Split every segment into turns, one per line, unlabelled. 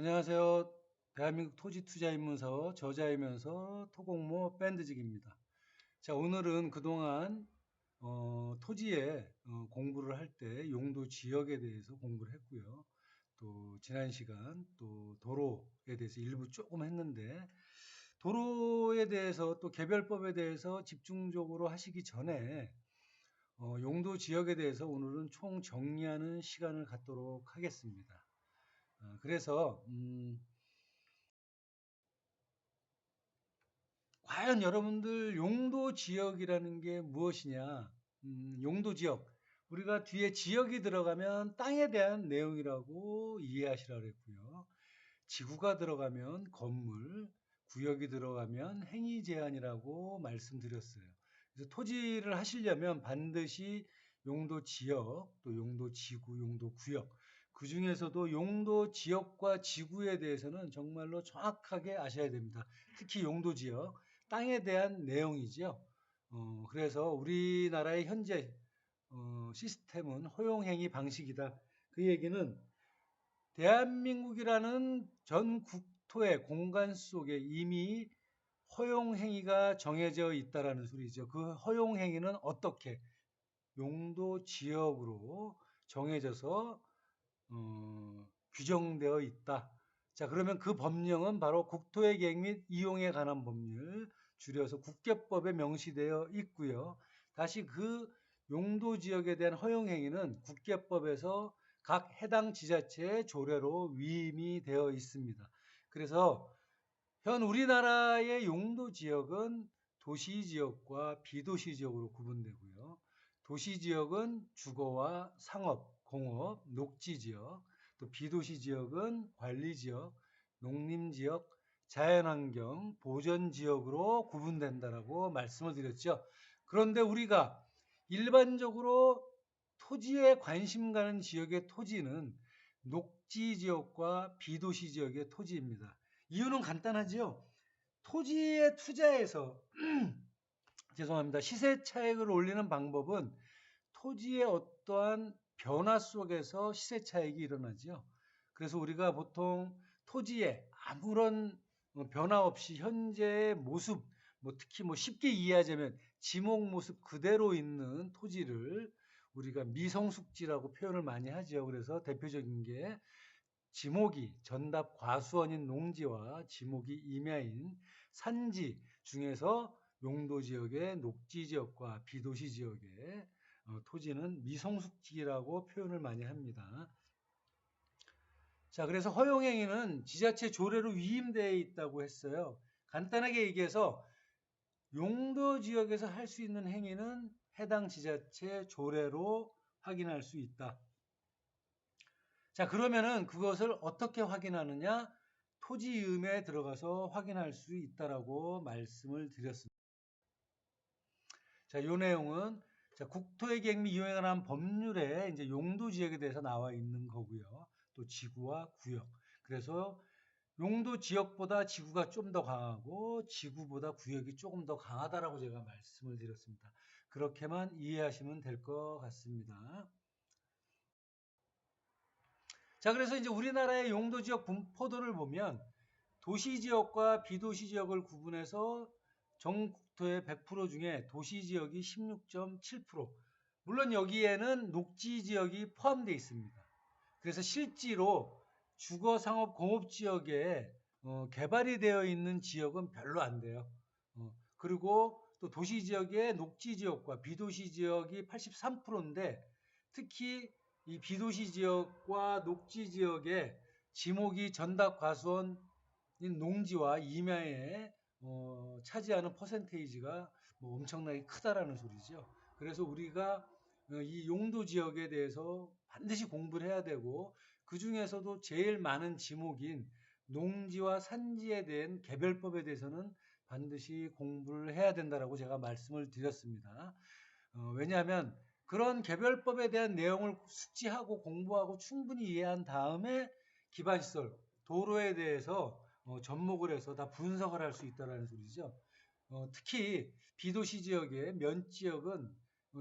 안녕하세요. 대한민국 토지투자입문서 저자이면서 토공모 밴드직입니다. 자, 오늘은 그동안 토지에 공부를 할 때 용도 지역에 대해서 공부를 했고요. 또 지난 시간 또 도로에 대해서 일부 조금 했는데 도로에 대해서 또 개별법에 대해서 집중적으로 하시기 전에 용도 지역에 대해서 오늘은 총 정리하는 시간을 갖도록 하겠습니다. 그래서 과연 여러분들 용도 지역이라는 게 무엇이냐? 용도 지역. 우리가 뒤에 지역이 들어가면 땅에 대한 내용이라고 이해하시라 그랬고요. 지구가 들어가면 건물, 구역이 들어가면 행위 제한이라고 말씀드렸어요. 그래서 토지를 하시려면 반드시 용도 지역, 또 용도 지구, 용도 구역, 그 중에서도 용도 지역과 지구에 대해서는 정말로 정확하게 아셔야 됩니다. 특히 용도 지역, 땅에 대한 내용이죠. 그래서 우리나라의 현재 시스템은 허용행위 방식이다. 그 얘기는 대한민국이라는 전 국토의 공간 속에 이미 허용행위가 정해져 있다라는 소리죠. 그 허용행위는 어떻게? 용도 지역으로 정해져서 규정되어 있다. 자, 그러면 그 법령은 바로 국토의 계획 및 이용에 관한 법률, 줄여서 국계법에 명시되어 있고요. 다시 그 용도 지역에 대한 허용 행위는 국계법에서 각 해당 지자체의 조례로 위임이 되어 있습니다. 그래서 현 우리나라의 용도 지역은 도시 지역과 비도시 지역으로 구분되고요. 도시 지역은 주거와 상업, 공업, 녹지 지역, 또 비도시 지역은 관리 지역, 농림 지역, 자연환경, 보전 지역으로 구분된다라고 말씀을 드렸죠. 그런데 우리가 일반적으로 토지에 관심 가는 지역의 토지는 녹지 지역과 비도시 지역의 토지입니다. 이유는 간단하지요. 토지에 투자해서 죄송합니다. 시세 차익을 올리는 방법은 토지의 어떠한 변화 속에서 시세 차익이 일어나죠. 그래서 우리가 보통 토지에 아무런 변화 없이 현재의 모습, 특히 쉽게 이해하자면 지목 모습 그대로 있는 토지를 우리가 미성숙지라고 표현을 많이 하죠. 그래서 대표적인 게 지목이 전답 과수원인 농지와 지목이 임야인 산지 중에서 용도 지역의 녹지 지역과 비도시 지역의 토지는 미성숙지라고 표현을 많이 합니다. 자, 그래서 허용행위는 지자체 조례로 위임되어 있다고 했어요. 간단하게 얘기해서 용도 지역에서 할 수 있는 행위는 해당 지자체 조례로 확인할 수 있다. 자, 그러면은 그것을 어떻게 확인하느냐? 토지음에 들어가서 확인할 수 있다라고 말씀을 드렸습니다. 자, 요 내용은 국토의 계획 및 이용에 관한 법률에 이제 용도 지역에 대해서 나와 있는 거고요. 또 지구와 구역. 그래서 용도 지역보다 지구가 좀 더 강하고 지구보다 구역이 조금 더 강하다라고 제가 말씀을 드렸습니다. 그렇게만 이해하시면 될 것 같습니다. 자, 그래서 이제 우리나라의 용도 지역 분포도를 보면 도시 지역과 비도시 지역을 구분해서 전국토의 100% 중에 도시 지역이 16.7%. 물론 여기에는 녹지 지역이 포함되어 있습니다. 그래서 실제로 주거, 상업, 공업 지역에 개발이 되어 있는 지역은 별로 안 돼요. 그리고 또 도시 지역의 녹지 지역과 비도시 지역이 83%인데 특히 이 비도시 지역과 녹지 지역의 지목이 전답 과수원 농지와 임야에 차지하는 퍼센테이지가 엄청나게 크다라는 소리죠. 그래서 우리가 이 용도 지역에 대해서 반드시 공부를 해야 되고 그 중에서도 제일 많은 지목인 농지와 산지에 대한 개별법에 대해서는 반드시 공부를 해야 된다라고 제가 말씀을 드렸습니다. 왜냐하면 그런 개별법에 대한 내용을 숙지하고 공부하고 충분히 이해한 다음에 기반시설, 도로에 대해서 접목을 해서 다 분석을 할 수 있다는 소리죠. 특히 비도시 지역의 면 지역은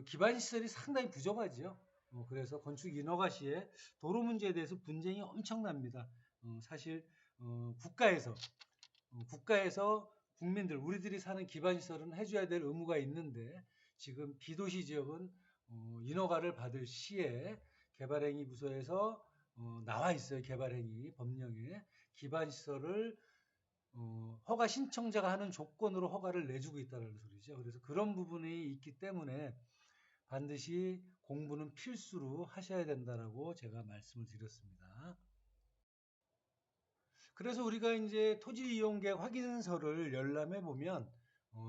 기반시설이 상당히 부족하죠. 그래서 건축 인허가 시에 도로 문제에 대해서 분쟁이 엄청납니다. 사실 국가에서 국민들 우리들이 사는 기반시설은 해줘야 될 의무가 있는데 지금 비도시 지역은 인허가를 받을 시에 개발행위 부서에서 나와 있어요. 개발행위 법령에 기반시설을 허가 신청자가 하는 조건으로 허가를 내주고 있다는 소리죠. 그래서 그런 부분이 있기 때문에 반드시 공부는 필수로 하셔야 된다라고 제가 말씀을 드렸습니다. 그래서 우리가 이제 토지 이용 계획 확인서를 열람해 보면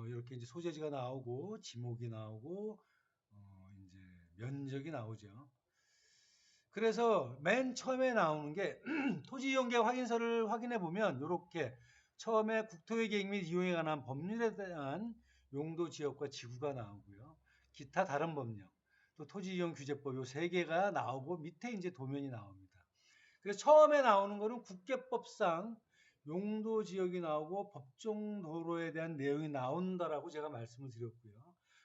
이렇게 이제 소재지가 나오고 지목이 나오고 이제 면적이 나오죠. 그래서 맨 처음에 나오는 게 토지 이용 계획 확인서를 확인해 보면 이렇게 처음에 국토의 계획 및 이용에 관한 법률에 대한 용도 지역과 지구가 나오고요. 기타 다른 법령, 또 토지 이용 규제법 요 세 개가 나오고 밑에 이제 도면이 나옵니다. 그래서 처음에 나오는 거는 국계법상 용도 지역이 나오고 법정 도로에 대한 내용이 나온다라고 제가 말씀을 드렸고요.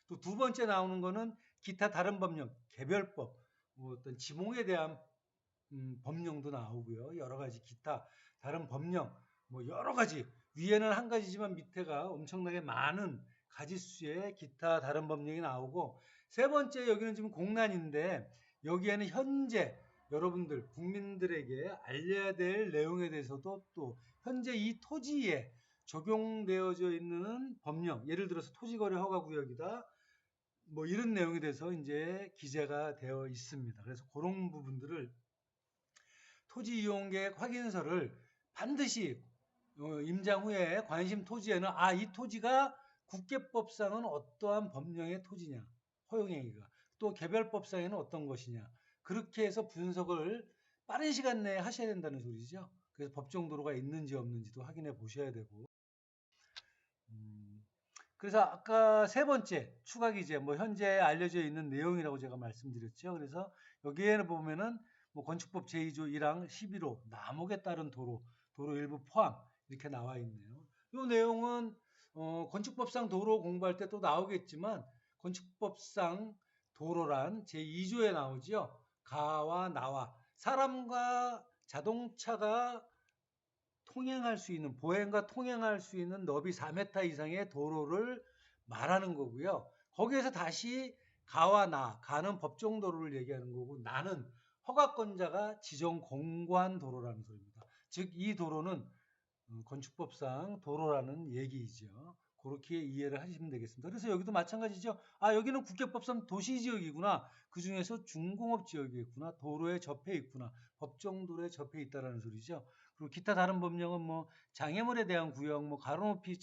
또 두 번째 나오는 거는 기타 다른 법령, 개별법, 뭐 어떤 지목에 대한 법령도 나오고요. 여러 가지 기타 다른 법령, 뭐 여러 가지 위에는 한 가지지만 밑에가 엄청나게 많은 가지수의 기타 다른 법령이 나오고 세 번째 여기는 지금 공란인데 여기에는 현재 여러분들 국민들에게 알려야 될 내용에 대해서도 또 현재 이 토지에 적용되어져 있는 법령 예를 들어서 토지거래 허가구역이다 뭐 이런 내용에 대해서 이제 기재가 되어 있습니다. 그래서 그런 부분들을 토지 이용 계획 확인서를 반드시 임장 후에 관심 토지에는 이 토지가 국계법상은 어떠한 법령의 토지냐 허용행위가 또 개별법상에는 어떤 것이냐 그렇게 해서 분석을 빠른 시간 내에 하셔야 된다는 소리죠. 그래서 법정 도로가 있는지 없는지도 확인해 보셔야 되고 그래서 아까 세 번째 추가 기재 뭐 현재 알려져 있는 내용이라고 제가 말씀드렸죠. 그래서 여기에는 보면은 뭐 건축법 제2조 1항 11호 남목에 따른 도로 일부 포함 이렇게 나와 있네요. 이 내용은 건축법상 도로 공부할 때 또 나오겠지만 건축법상 도로란 제2조에 나오죠. 가와 나와 사람과 자동차가 통행할 수 있는 보행과 통행할 수 있는 너비 4m 이상의 도로를 말하는 거고요. 거기에서 다시 가와 가는 법정 도로를 얘기하는 거고 나는 허가권자가 지정 공고한 도로라는 소리입니다. 즉 이 도로는 건축법상 도로라는 얘기이죠. 그렇게 이해를 하시면 되겠습니다. 그래서 여기도 마찬가지죠. 여기는 국계법상 도시지역이구나. 그 중에서 중공업지역이겠구나. 도로에 접해 있구나. 법정도로에 접해 있다라는 소리죠. 그리고 기타 다른 법령은 뭐 장애물에 대한 구역, 뭐 가로높이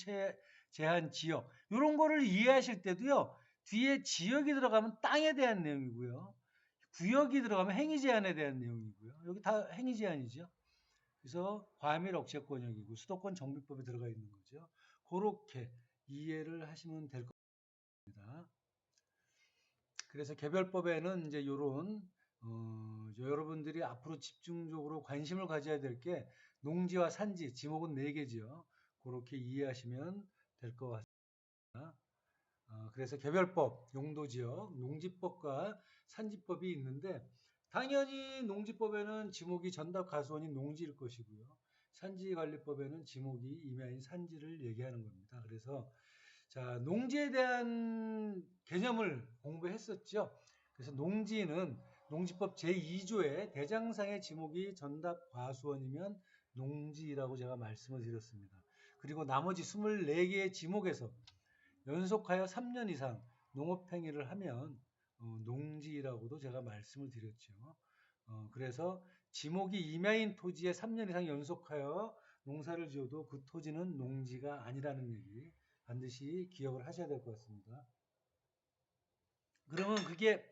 제한 지역 이런 거를 이해하실 때도요. 뒤에 지역이 들어가면 땅에 대한 내용이고요. 구역이 들어가면 행위 제한에 대한 내용이고요. 여기 다 행위 제한이죠. 그래서 과밀 억제 권역이고 수도권 정비법에 들어가 있는 거죠. 그렇게 이해를 하시면 될 겁니다. 그래서 개별법에는 이제 이런 여러분들이 앞으로 집중적으로 관심을 가져야 될 게 농지와 산지, 지목은 4개죠. 그렇게 이해하시면 될 것 같습니다. 그래서 개별법, 용도지역, 농지법과 산지법이 있는데 당연히 농지법에는 지목이 전답 가수원인 농지일 것이고요. 산지관리법에는 지목이 임야인 산지를 얘기하는 겁니다. 그래서 자, 농지에 대한 개념을 공부했었죠. 그래서 농지는 농지법 제2조의 대장상의 지목이 전답 과수원이면 농지라고 제가 말씀을 드렸습니다. 그리고 나머지 24개의 지목에서 연속하여 3년 이상 농업행위를 하면 농지라고도 제가 말씀을 드렸죠. 그래서 지목이 임야인 토지에 3년 이상 연속하여 농사를 지어도 그 토지는 농지가 아니라는 얘기 반드시 기억을 하셔야 될 것 같습니다. 그러면 그게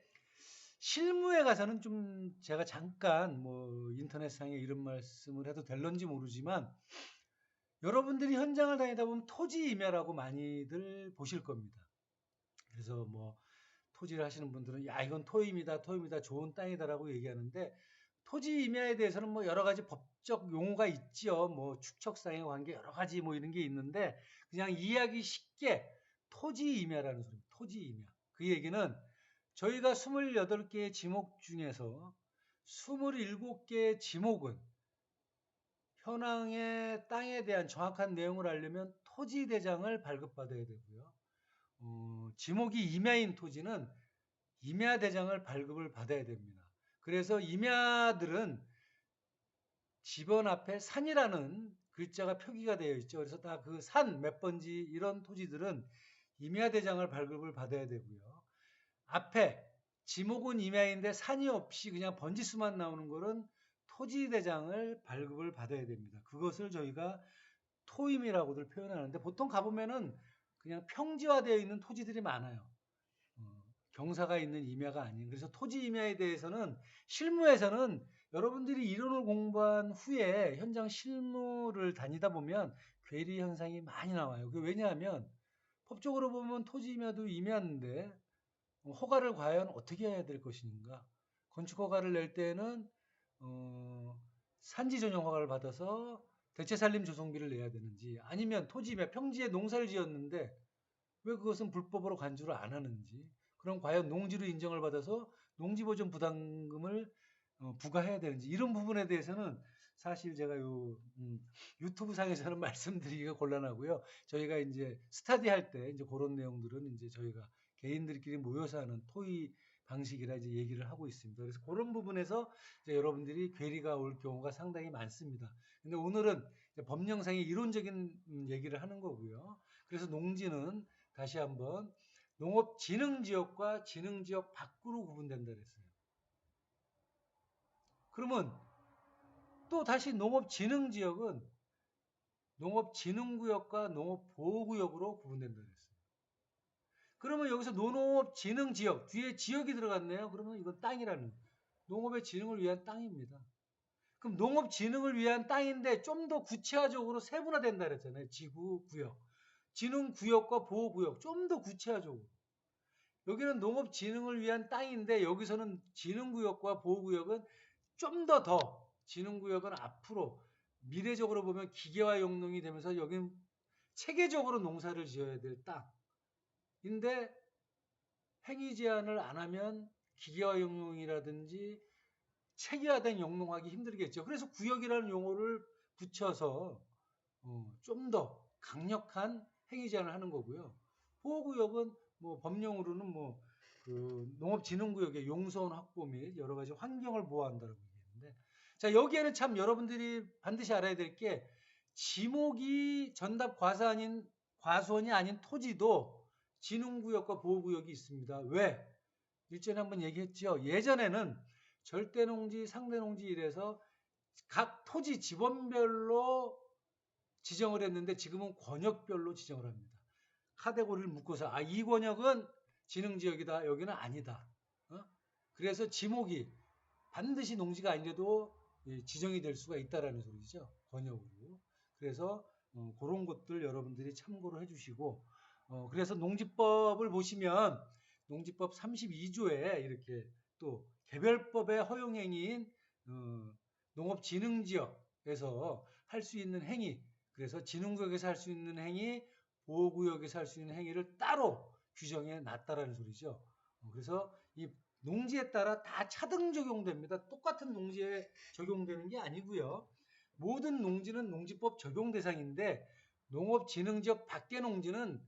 실무에 가서는 좀 제가 잠깐 뭐 인터넷상에 이런 말씀을 해도 될런지 모르지만 여러분들이 현장을 다니다 보면 토지 임야라고 많이들 보실 겁니다. 그래서 뭐 토지를 하시는 분들은 야 이건 토임이다 좋은 땅이다라고 얘기하는데 토지 임야에 대해서는 뭐 여러 가지 법적 용어가 있죠. 뭐 축척상의 관계 여러 가지 뭐 이런 게 있는데 그냥 이해하기 쉽게 토지 임야라는 소리입니다. 토지 임야. 그 얘기는 저희가 28개의 지목 중에서 27개의 지목은 현황의 땅에 대한 정확한 내용을 알려면 토지대장을 발급받아야 되고요. 지목이 임야인 토지는 임야대장을 발급을 받아야 됩니다. 그래서 임야들은 집원 앞에 산이라는 글자가 표기가 되어 있죠. 그래서 다 그 산 몇 번지 이런 토지들은 임야대장을 발급을 받아야 되고요. 앞에 지목은 임야인데 산이 없이 그냥 번지수만 나오는 거는 토지대장을 발급을 받아야 됩니다. 그것을 저희가 토임이라고들 표현하는데 보통 가보면은 그냥 평지화되어 있는 토지들이 많아요. 경사가 있는 임야가 아닌. 그래서 토지 임야에 대해서는 실무에서는 여러분들이 이론을 공부한 후에 현장 실무를 다니다 보면 괴리 현상이 많이 나와요. 왜냐하면 법적으로 보면 토지 임야도 임야인데 허가를 과연 어떻게 해야 될 것인가? 건축 허가를 낼 때는 산지 전용 허가를 받아서 대체산림 조성비를 내야 되는지, 아니면 토지 임야 평지에 농사를 지었는데 왜 그것은 불법으로 간주를 안 하는지, 그럼 과연 농지로 인정을 받아서 농지보전 부담금을 부과해야 되는지, 이런 부분에 대해서는 사실 제가 유튜브 상에서는 말씀드리기가 곤란하고요. 저희가 이제 스터디 할 때 이제 그런 내용들은 이제 저희가 개인들끼리 모여서 하는 토의 방식이라 이제 얘기를 하고 있습니다. 그래서 그런 부분에서 이제 여러분들이 괴리가 올 경우가 상당히 많습니다. 근데 오늘은 법령상의 이론적인 얘기를 하는 거고요. 그래서 농지는 다시 한번 농업진흥지역과 진흥지역 밖으로 구분된다 그랬어요. 그러면 또 다시 농업진흥지역은 농업진흥구역과 농업보호구역으로 구분된다 그랬어요. 그러면 여기서 농업진흥지역, 뒤에 지역이 들어갔네요. 그러면 이건 땅이라는 거예요. 농업의 진흥을 위한 땅입니다. 그럼 농업진흥을 위한 땅인데 좀 더 구체화적으로 세분화된다 그랬잖아요. 지구, 구역. 진흥구역과 보호구역 좀 더 구체화적으로. 여기는 농업진흥을 위한 땅인데 여기서는 진흥구역과 보호구역은 좀 더 진흥구역은 앞으로 미래적으로 보면 기계화 용농이 되면서 여기는 체계적으로 농사를 지어야 될 땅인데 행위 제한을 안 하면 기계화 용농이라든지 체계화된 용농하기 힘들겠죠. 그래서 구역이라는 용어를 붙여서 좀 더 강력한 행위 제한을 하는 거고요. 보호구역은 뭐 법령으로는 뭐 그 농업진흥구역의 용선 확보 및 여러 가지 환경을 보호한다고 얘기했는데, 자 여기에는 참 여러분들이 반드시 알아야 될 게 지목이 전답 과수원이 아닌 토지도 진흥구역과 보호구역이 있습니다. 왜? 일전에 한번 얘기했죠. 예전에는 절대농지, 상대농지 이래서 각 토지 지번별로 지정을 했는데 지금은 권역별로 지정을 합니다. 카테고리를 묶어서 이 권역은 진흥지역이다. 여기는 아니다. 그래서 지목이 반드시 농지가 아니라도 지정이 될 수가 있다라는 소리죠. 권역으로. 그래서 그런 것들 여러분들이 참고를 해주시고, 그래서 농지법을 보시면 농지법 32조에 이렇게 또 개별법의 허용행위인 농업진흥지역에서 할 수 있는 행위, 그래서 진흥구역에서 할 수 있는 행위, 보호구역에서 할 수 있는 행위를 따로 규정해 놨다라는 소리죠. 그래서 이 농지에 따라 다 차등 적용됩니다. 똑같은 농지에 적용되는 게 아니고요. 모든 농지는 농지법 적용 대상인데 농업진흥지역 밖의 농지는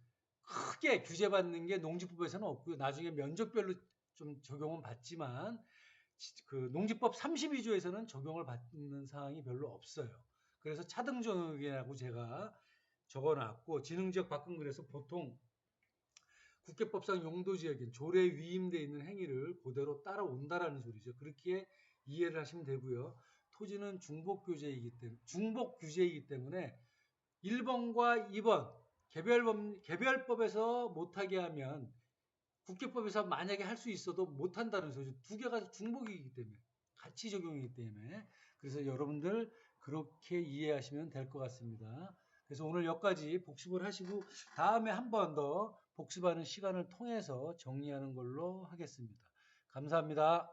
크게 규제받는 게 농지법에서는 없고요. 나중에 면적별로 좀 적용은 받지만 그 농지법 32조에서는 적용을 받는 사항이 별로 없어요. 그래서 차등적이라고 제가 적어놨고, 진흥지역 밖은 그래서 보통 국계법상 용도지역인 조례 위임되어 있는 행위를 그대로 따라온다라는 소리죠. 그렇게 이해를 하시면 되고요. 토지는 중복규제이기 때문에 1번과 2번 개별법에서 못하게 하면 국계법에서 만약에 할 수 있어도 못한다는 소리죠. 두 개가 중복이기 때문에, 같이 적용이기 때문에. 그래서 여러분들 그렇게 이해하시면 될 것 같습니다. 그래서 오늘 여기까지 복습을 하시고 다음에 한 번 더 복습하는 시간을 통해서 정리하는 걸로 하겠습니다. 감사합니다.